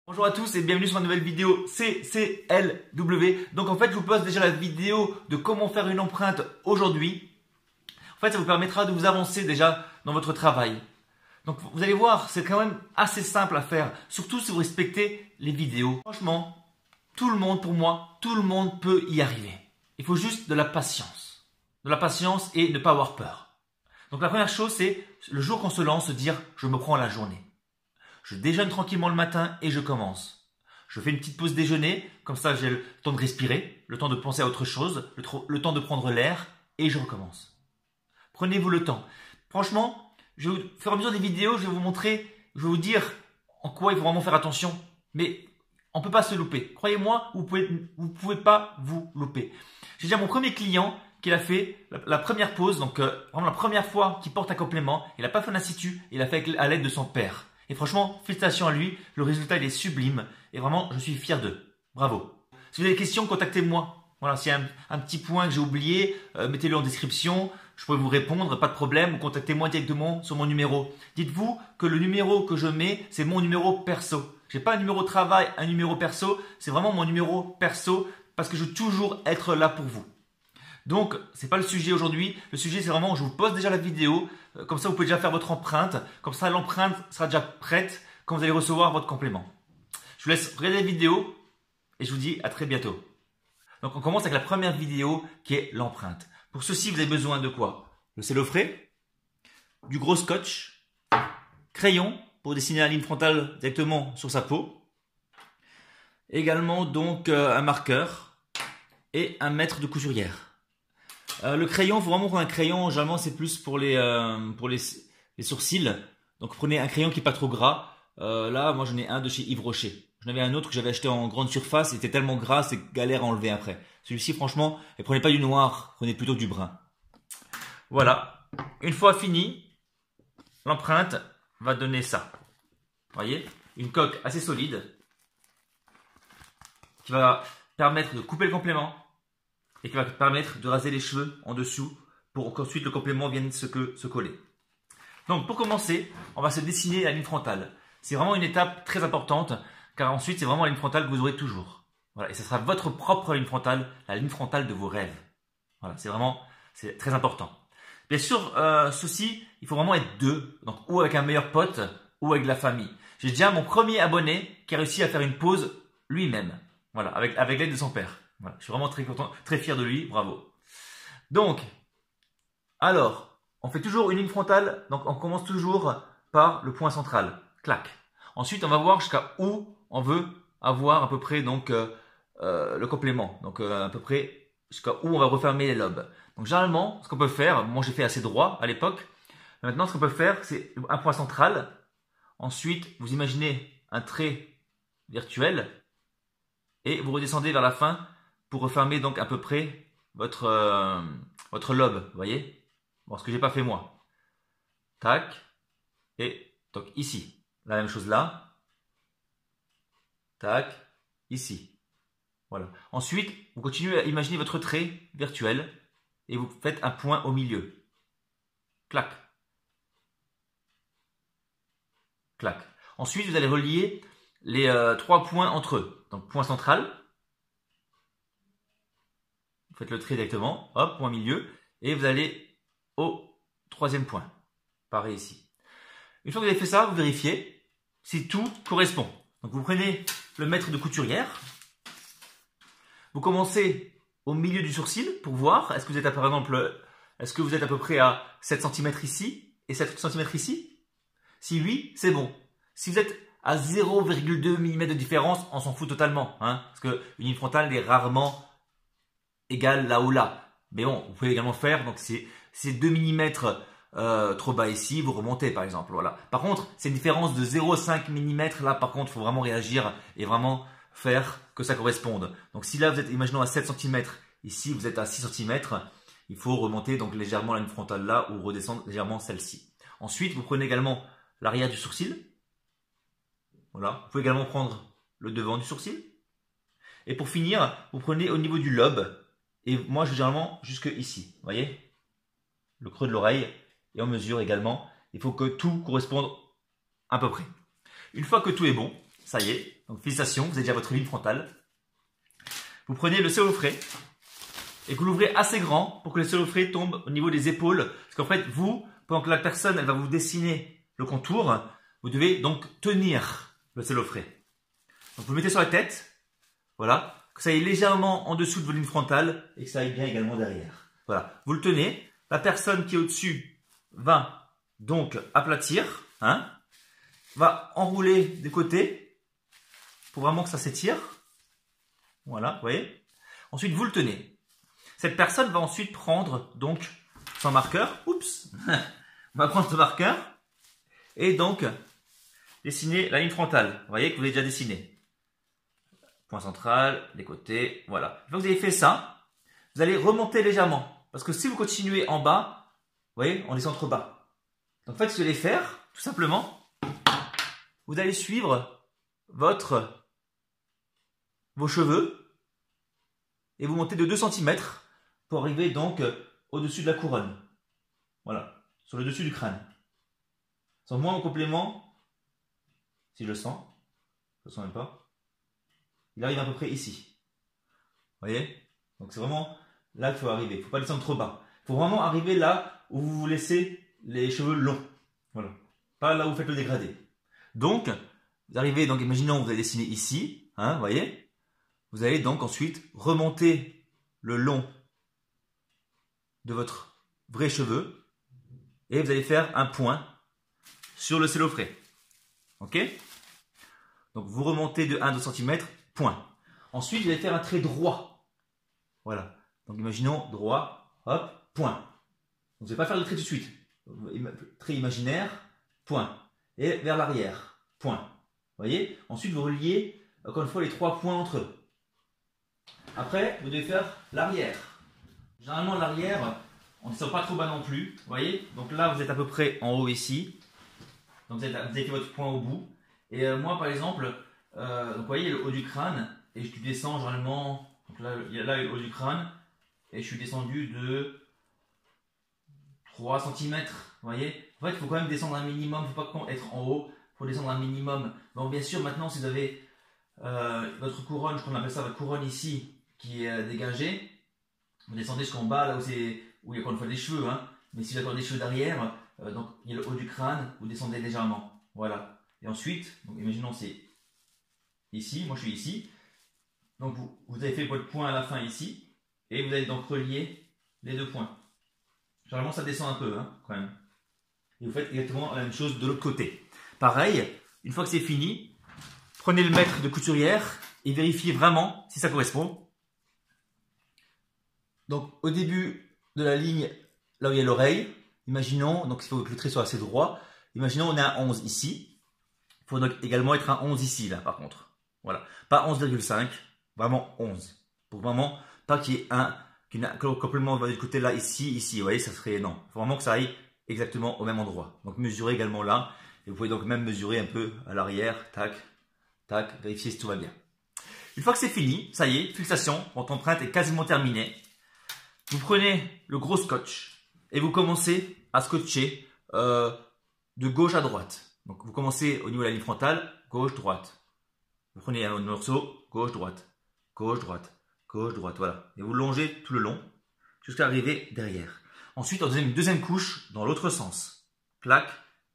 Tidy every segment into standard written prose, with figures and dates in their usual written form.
Bonjour à tous et bienvenue sur une nouvelle vidéo CCLW. Donc en fait, je vous poste déjà la vidéo de comment faire une empreinte aujourd'hui. En fait, ça vous permettra de vous avancer déjà dans votre travail. Donc vous allez voir, c'est quand même assez simple à faire, surtout si vous respectez les vidéos. Franchement, tout le monde, pour moi, tout le monde peut y arriver. Il faut juste de la patience. De la patience et ne pas avoir peur. Donc la première chose, c'est le jour qu'on se lance, se dire « je me prends la journée ». Je déjeune tranquillement le matin et je commence. Je fais une petite pause déjeuner, comme ça j'ai le temps de respirer, le temps de penser à autre chose, le temps de prendre l'air et je recommence. Prenez-vous le temps. Franchement, au fur et à mesure des vidéos, je vais vous montrer, je vais vous dire en quoi il faut vraiment faire attention. Mais on ne peut pas se louper. Croyez-moi, vous pouvez pas vous louper. J'ai déjà mon premier client qui a fait la première pause, donc vraiment la première fois qu'il porte un complément. Il n'a pas fait un institut, il l'a fait à l'aide de son père. Et franchement, félicitations à lui, le résultat il est sublime et vraiment je suis fier d'eux. Bravo. Si vous avez des questions, contactez-moi. Voilà, s'il y a un petit point que j'ai oublié, mettez-le en description, je pourrais vous répondre, pas de problème, ou contactez-moi directement sur mon numéro. Dites-vous que le numéro que je mets, c'est mon numéro perso. J'ai pas un numéro travail, un numéro perso, c'est vraiment mon numéro perso parce que je veux toujours être là pour vous. Donc, c'est pas le sujet aujourd'hui. Le sujet, c'est vraiment, je vous poste déjà la vidéo. Comme ça, vous pouvez déjà faire votre empreinte. Comme ça, l'empreinte sera déjà prête quand vous allez recevoir votre complément. Je vous laisse regarder la vidéo et je vous dis à très bientôt. Donc, on commence avec la première vidéo qui est l'empreinte. Pour ceci, vous avez besoin de quoi? Le cellophane, du gros scotch, crayon pour dessiner la ligne frontale directement sur sa peau. Également, donc, un marqueur et un mètre de couturière. Le crayon, il faut vraiment prendre un crayon, généralement c'est plus pour les sourcils. Donc prenez un crayon qui n'est pas trop gras. Là, moi j'en ai un de chez Yves Rocher. J'en avais un autre que j'avais acheté en grande surface, il était tellement gras, c'est galère à enlever après. Celui-ci, franchement, et prenez pas du noir, prenez plutôt du brun. Voilà, une fois fini, l'empreinte va donner ça. Vous voyez, une coque assez solide qui va permettre de couper le complément et qui va permettre de raser les cheveux en dessous pour qu'ensuite le complément vienne se coller. Donc pour commencer, on va se dessiner la ligne frontale. C'est vraiment une étape très importante car ensuite c'est vraiment la ligne frontale que vous aurez toujours. Voilà, et ce sera votre propre ligne frontale, la ligne frontale de vos rêves. Voilà, c'est très important. Bien sûr, ceci, il faut vraiment être deux, donc ou avec un meilleur pote ou avec la famille. J'ai déjà mon premier abonné qui a réussi à faire une pause lui-même, voilà, avec l'aide de son père. Voilà, je suis vraiment très content, très fier de lui, bravo. Donc, alors, on fait toujours une ligne frontale, donc on commence toujours par le point central, clac. Ensuite, on va voir jusqu'à où on veut avoir à peu près donc le complément, donc à peu près jusqu'à où on va refermer les lobes. Donc généralement, ce qu'on peut faire, moi j'ai fait assez droit à l'époque, maintenant ce qu'on peut faire, c'est un point central. Ensuite, vous imaginez un trait virtuel et vous redescendez vers la fin pour refermer donc à peu près votre lobe, vous voyez? Bon, ce que j'ai pas fait moi. Tac. Et donc ici. La même chose là. Tac. Ici. Voilà. Ensuite, vous continuez à imaginer votre trait virtuel et vous faites un point au milieu. Clac. Clac. Ensuite, vous allez relier les trois points entre eux. Donc point central. Vous faites le trait directement, hop, point milieu, et vous allez au troisième point. Pareil ici. Une fois que vous avez fait ça, vous vérifiez si tout correspond. Donc vous prenez le mètre de couturière, vous commencez au milieu du sourcil pour voir, est-ce que vous êtes par exemple, est-ce que vous êtes à peu près à 7 cm ici et 7 cm ici? Si oui, c'est bon. Si vous êtes à 0,2 mm de différence, on s'en fout totalement, hein, parce qu'une ligne frontale est rarement égale là ou là. Mais bon, vous pouvez également faire, donc c'est 2 mm trop bas ici, vous remontez par exemple. Voilà. Par contre, c'est une différence de 0,5 mm. Là, par contre, il faut vraiment réagir et vraiment faire que ça corresponde. Donc si là, vous êtes, imaginons, à 7 cm, ici, vous êtes à 6 cm, il faut remonter donc légèrement la ligne frontale là ou redescendre légèrement celle-ci. Ensuite, vous prenez également l'arrière du sourcil. Voilà. Vous pouvez également prendre le devant du sourcil. Et pour finir, vous prenez au niveau du lobe. Et moi, je vais généralement jusque ici. Vous voyez? Le creux de l'oreille. Et on mesure également. Il faut que tout corresponde à peu près. Une fois que tout est bon, ça y est, Donc félicitations, vous avez déjà votre ligne frontale. Vous prenez le cellophane frais et que vous l'ouvrez assez grand pour que le cellophane frais tombe au niveau des épaules. Parce qu'en fait, vous, pendant que la personne elle va vous dessiner le contour, vous devez donc tenir le cellophane frais. Donc vous le mettez sur la tête, voilà, que ça aille légèrement en dessous de votre ligne frontale et que ça aille bien également derrière. Voilà, vous le tenez, la personne qui est au-dessus va donc aplatir, hein, va enrouler des côtés pour vraiment que ça s'étire. Voilà, vous voyez. Ensuite, vous le tenez. Cette personne va ensuite prendre donc son marqueur. Oups, on va prendre ce marqueur et donc dessiner la ligne frontale. Vous voyez que vous l'avez déjà dessiné. Point central, les côtés, voilà. Une fois que vous avez fait ça, vous allez remonter légèrement. Parce que si vous continuez en bas, vous voyez, on descend trop bas. Donc en fait, ce que vous allez faire, tout simplement, vous allez suivre vos cheveux et vous montez de 2 cm pour arriver donc au-dessus de la couronne. Voilà, sur le dessus du crâne. Sans moi, mon complément, si je le sens, je le sens même pas, il arrive à peu près ici. Vous voyez? Donc c'est vraiment là qu'il faut arriver. Il ne faut pas descendre trop bas. Il faut vraiment arriver là où vous vous laissez les cheveux longs. Voilà. Pas là où vous faites le dégradé. Donc, vous arrivez, donc imaginons que vous avez dessiné ici, hein, vous voyez? Vous allez donc ensuite remonter le long de votre vrai cheveu et vous allez faire un point sur le cellophane frais. Ok? Donc vous remontez de 1-2 cm, point. Ensuite, vous allez faire un trait droit. Voilà. Donc imaginons droit, hop, point. Donc, vous n'allez pas faire le trait tout de suite. Trait imaginaire, point. Et vers l'arrière, point. Vous voyez? Ensuite, vous reliez encore une fois les 3 points entre eux. Après, vous devez faire l'arrière. Généralement, l'arrière, on ne descend pas trop bas non plus. Vous voyez? Donc là, vous êtes à peu près en haut ici. Donc vous avez fait votre point au bout. Et moi, par exemple, donc, vous voyez le haut du crâne. Et je descends généralement. Donc là, il y a là le haut du crâne. Et je suis descendu de 3 cm. Vous voyez? En fait, il faut quand même descendre un minimum. Il ne faut pas être en haut. Il faut descendre un minimum. Bon, bien sûr, maintenant, si vous avez votre couronne, je crois qu'on appelle ça votre couronne ici, qui est dégagée, vous descendez jusqu'en bas, là où il y a encore une fois des cheveux. Hein. Mais si vous avez encore des cheveux derrière, donc il y a le haut du crâne, vous descendez légèrement. Voilà. Et ensuite, donc, imaginons c'est ici, moi je suis ici. Donc vous avez fait votre point à la fin ici, et vous allez donc relier les 2 points. Généralement ça descend un peu, hein, quand même. Et vous faites exactement la même chose de l'autre côté. Pareil, une fois que c'est fini, prenez le mètre de couturière et vérifiez vraiment si ça correspond. Donc au début de la ligne, là où il y a l'oreille, imaginons, donc il faut que le trait soit assez droit, imaginons on est à 11 ici. Il faut donc également être à 11 ici, là par contre. Voilà, pas 11,5, vraiment 11. Pour vraiment pas qu'il y ait un complément du côté là, ici, vous voyez, ça serait non. Il faut vraiment que ça aille exactement au même endroit. Donc mesurez également là, et vous pouvez donc même mesurer un peu à l'arrière, tac, tac, vérifier si tout va bien. Une fois que c'est fini, ça y est, fixation, votre empreinte est quasiment terminée. Vous prenez le gros scotch et vous commencez à scotcher de gauche à droite. Donc vous commencez au niveau de la ligne frontale, gauche, droite. Vous prenez un morceau, gauche, droite, gauche, droite, gauche, droite, voilà. Et vous longez tout le long jusqu'à arriver derrière. Ensuite, on deuxième, une deuxième couche dans l'autre sens. Clac,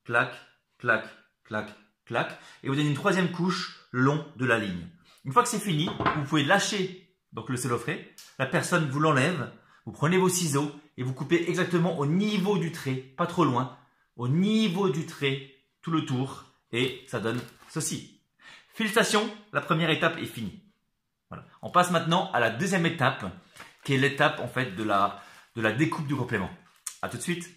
clac, clac, clac, clac. Et vous donnez une troisième couche le long de la ligne. Une fois que c'est fini, vous pouvez lâcher donc le cellophane. La personne vous l'enlève. Vous prenez vos ciseaux et vous coupez exactement au niveau du trait, pas trop loin, au niveau du trait, tout le tour, et ça donne ceci. Félicitations, la première étape est finie. Voilà. On passe maintenant à la deuxième étape, qui est l'étape en fait de la découpe du complément. À tout de suite.